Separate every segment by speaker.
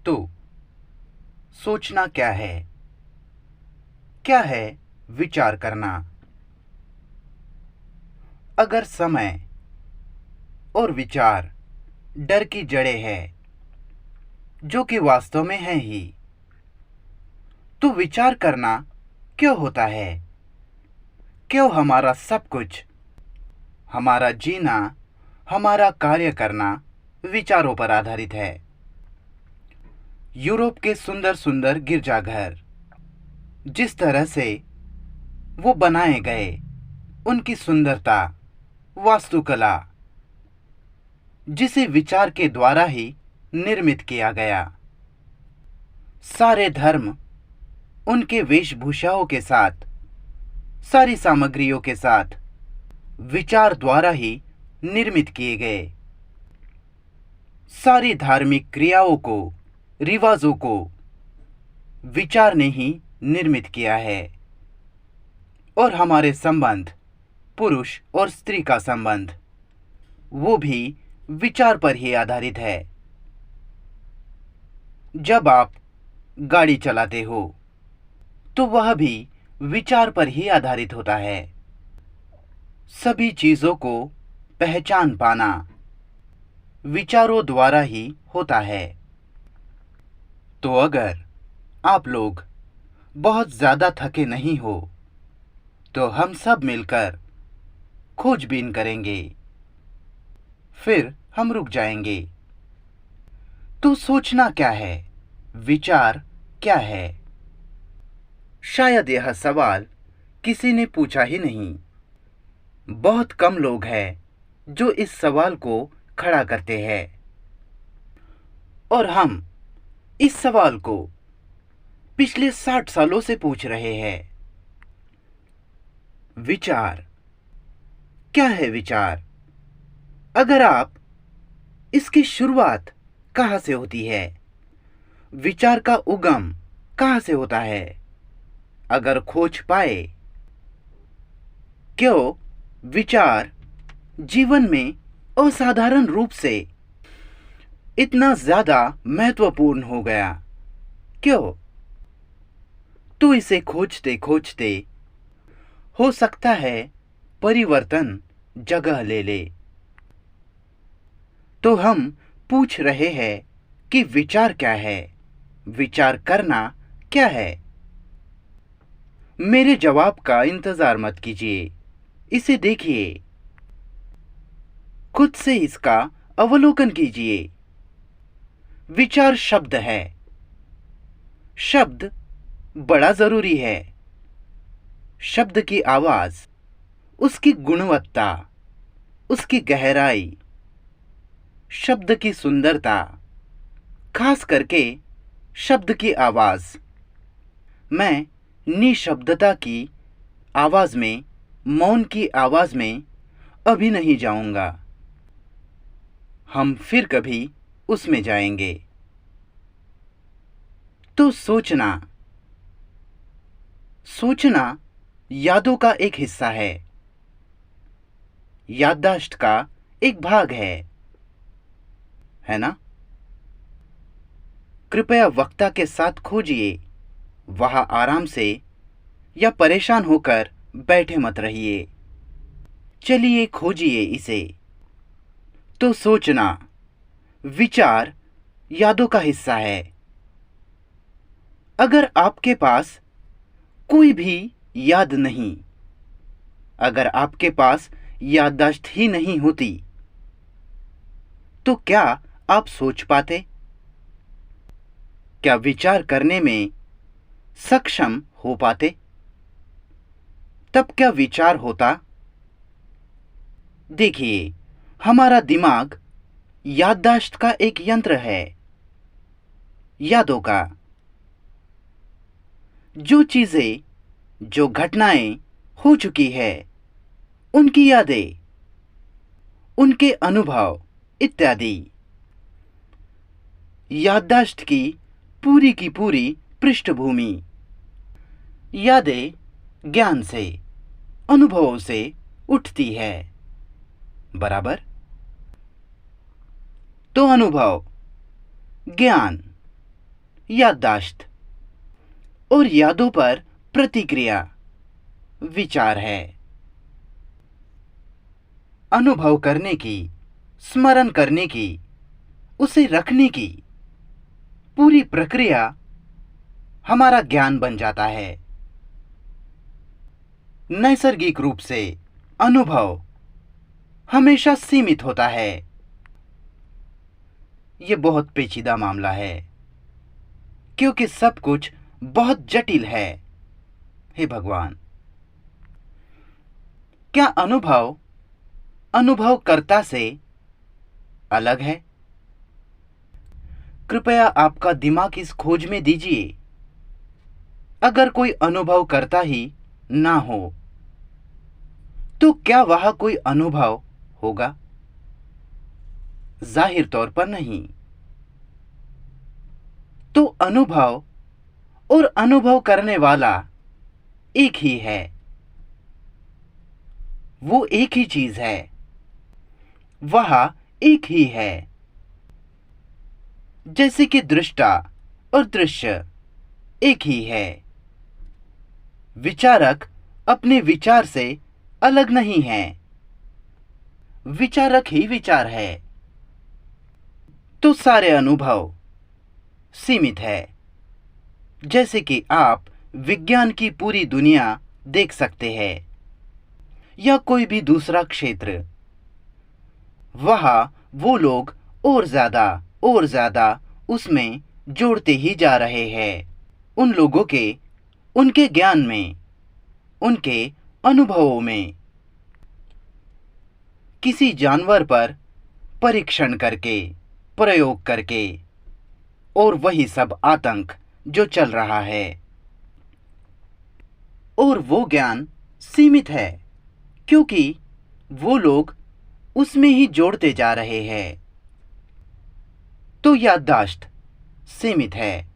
Speaker 1: तो सोचना क्या है? क्या है विचार करना? अगर समय और विचार डर की जड़ें हैं, जो कि वास्तव में है ही, तो विचार करना क्यों होता है? क्यों हमारा सब कुछ, हमारा जीना, हमारा कार्य करना विचारों पर आधारित है? यूरोप के सुंदर सुंदर गिरजाघर जिस तरह से वो बनाए गए, उनकी सुंदरता, वास्तुकला, जिसे विचार के द्वारा ही निर्मित किया गया। सारे धर्म उनके वेशभूषाओं के साथ, सारी सामग्रियों के साथ विचार द्वारा ही निर्मित किए गए। सारी धार्मिक क्रियाओं को, रिवाजों को विचार ने ही निर्मित किया है। और हमारे संबंध, पुरुष और स्त्री का संबंध, वो भी विचार पर ही आधारित है। जब आप गाड़ी चलाते हो तो वह भी विचार पर ही आधारित होता है। सभी चीजों को पहचान पाना विचारों द्वारा ही होता है। तो अगर आप लोग बहुत ज्यादा थके नहीं हो तो हम सब मिलकर खोजबीन करेंगे, फिर हम रुक जाएंगे। तो सोचना क्या है? विचार क्या है? शायद यह सवाल किसी ने पूछा ही नहीं। बहुत कम लोग हैं जो इस सवाल को खड़ा करते हैं। और हम इस सवाल को पिछले 60 सालों से पूछ रहे हैं। विचार क्या है? विचार, अगर आप इसकी शुरुआत कहाँ से होती है? विचार का उगम कहाँ से होता है? अगर खोज पाए, क्यों विचार जीवन में असाधारण रूप से इतना ज्यादा महत्वपूर्ण हो गया? क्यों? तो इसे खोजते खोजते हो सकता है परिवर्तन जगह ले ले। तो हम पूछ रहे हैं कि विचार क्या है? विचार करना क्या है? मेरे जवाब का इंतजार मत कीजिए, इसे देखिए, खुद से इसका अवलोकन कीजिए। विचार शब्द है। शब्द बड़ा जरूरी है। शब्द की आवाज, उसकी गुणवत्ता, उसकी गहराई, शब्द की सुंदरता, खास करके शब्द की आवाज। मैं निशब्दता की आवाज में, मौन की आवाज में अभी नहीं जाऊंगा। हम फिर कभी उसमें जाएंगे। तो सोचना, सोचना यादों का एक हिस्सा है, याददाश्त का एक भाग है ना? कृपया वक्ता के साथ खोजिए, वहां आराम से या परेशान होकर बैठे मत रहिए। चलिए खोजिए इसे। तो सोचना, विचार यादों का हिस्सा है। अगर आपके पास कोई भी याद नहीं, अगर आपके पास याददाश्त ही नहीं होती, तो क्या आप सोच पाते? क्या विचार करने में सक्षम हो पाते? तब क्या विचार होता? देखिए, हमारा दिमाग याददाश्त का एक यंत्र है, यादों का। जो चीजें, जो घटनाएं हो चुकी है, उनकी यादें, उनके अनुभव इत्यादि। याददाश्त की पूरी पृष्ठभूमि। यादें ज्ञान से, अनुभवों से उठती है, बराबर? तो अनुभव, ज्ञान, याददाश्त और यादों पर प्रतिक्रिया विचार है। अनुभव करने की, स्मरण करने की, उसे रखने की पूरी प्रक्रिया हमारा ज्ञान बन जाता है। नैसर्गिक रूप से अनुभव हमेशा सीमित होता है। ये बहुत पेचीदा मामला है क्योंकि सब कुछ बहुत जटिल है। हे भगवान, क्या अनुभव अनुभवकर्ता से अलग है? कृपया आपका दिमाग इस खोज में दीजिए। अगर कोई अनुभव करता ही ना हो तो क्या वह कोई अनुभव होगा? जाहिर तौर पर नहीं। तो अनुभव और अनुभव करने वाला एक ही है। वो एक ही चीज है। वह एक ही है। जैसे कि दृष्टा और दृश्य एक ही है। विचारक अपने विचार से अलग नहीं है। विचारक ही विचार है। तो सारे अनुभव सीमित है। जैसे कि आप विज्ञान की पूरी दुनिया देख सकते हैं या कोई भी दूसरा क्षेत्र, वहां वो लोग और ज्यादा उसमें जोड़ते ही जा रहे हैं। उन लोगों के, उनके ज्ञान में, उनके अनुभवों में। किसी जानवर पर परीक्षण करके, प्रयोग करके, और वही सब आतंक जो चल रहा है। और वो ज्ञान सीमित है क्योंकि वो लोग उसमें ही जोड़ते जा रहे हैं। तो याददाश्त सीमित है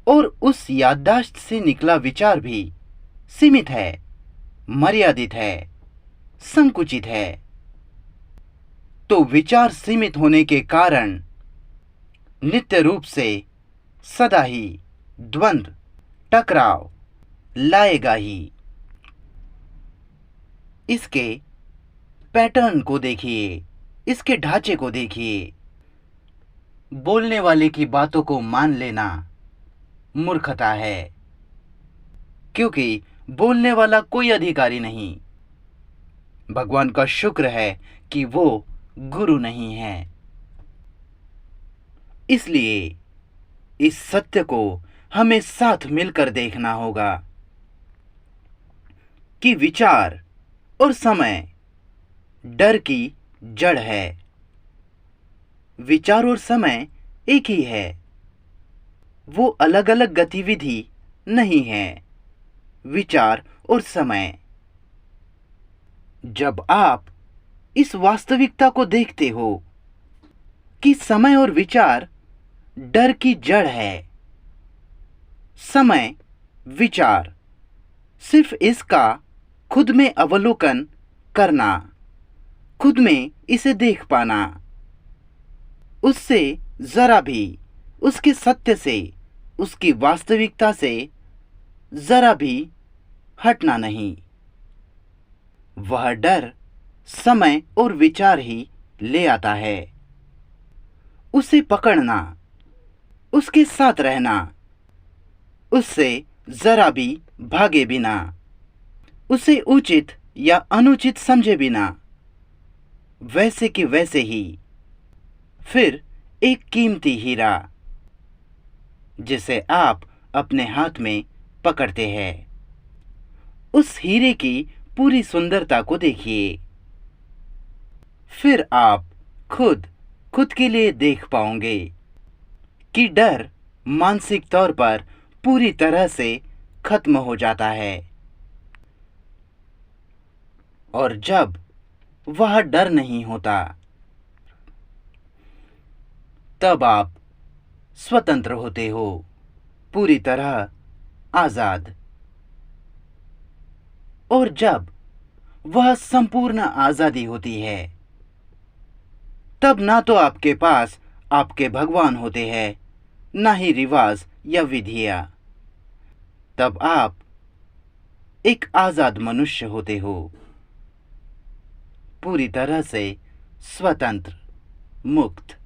Speaker 1: और उस याददाश्त से निकला विचार भी सीमित है, मर्यादित है, संकुचित है। तो विचार सीमित होने के कारण नित्य रूप से सदा ही द्वंद्व, टकराव लाएगा ही। इसके पैटर्न को देखिए, इसके ढांचे को देखिए। बोलने वाले की बातों को मान लेना मूर्खता है क्योंकि बोलने वाला कोई अधिकारी नहीं। भगवान का शुक्र है कि वो गुरु नहीं है। इसलिए इस सत्य को हमें साथ मिलकर देखना होगा कि विचार और समय डर की जड़ है। विचार और समय एक ही है। वो अलग अलग गतिविधि नहीं है। विचार और समय। जब आप इस वास्तविकता को देखते हो कि समय और विचार डर की जड़ है, समय, विचार, सिर्फ इसका खुद में अवलोकन करना, खुद में इसे देख पाना, उससे जरा भी, उसके सत्य से, उसकी वास्तविकता से जरा भी हटना नहीं। वह डर समय और विचार ही ले आता है। उसे पकड़ना, उसके साथ रहना, उससे जरा भी भागे बिना, उसे उचित या अनुचित समझे बिना, वैसे कि वैसे ही। फिर एक कीमती हीरा जिसे आप अपने हाथ में पकड़ते हैं, उस हीरे की पूरी सुंदरता को देखिए। फिर आप खुद के लिए देख पाओगे कि डर मानसिक तौर पर पूरी तरह से खत्म हो जाता है। और जब वह डर नहीं होता, तब आप स्वतंत्र होते हो, पूरी तरह आजाद। और जब वह संपूर्ण आजादी होती है, तब ना तो आपके पास आपके भगवान होते हैं ना ही रिवाज या विधियां। तब आप एक आजाद मनुष्य होते हो, पूरी तरह से स्वतंत्र, मुक्त।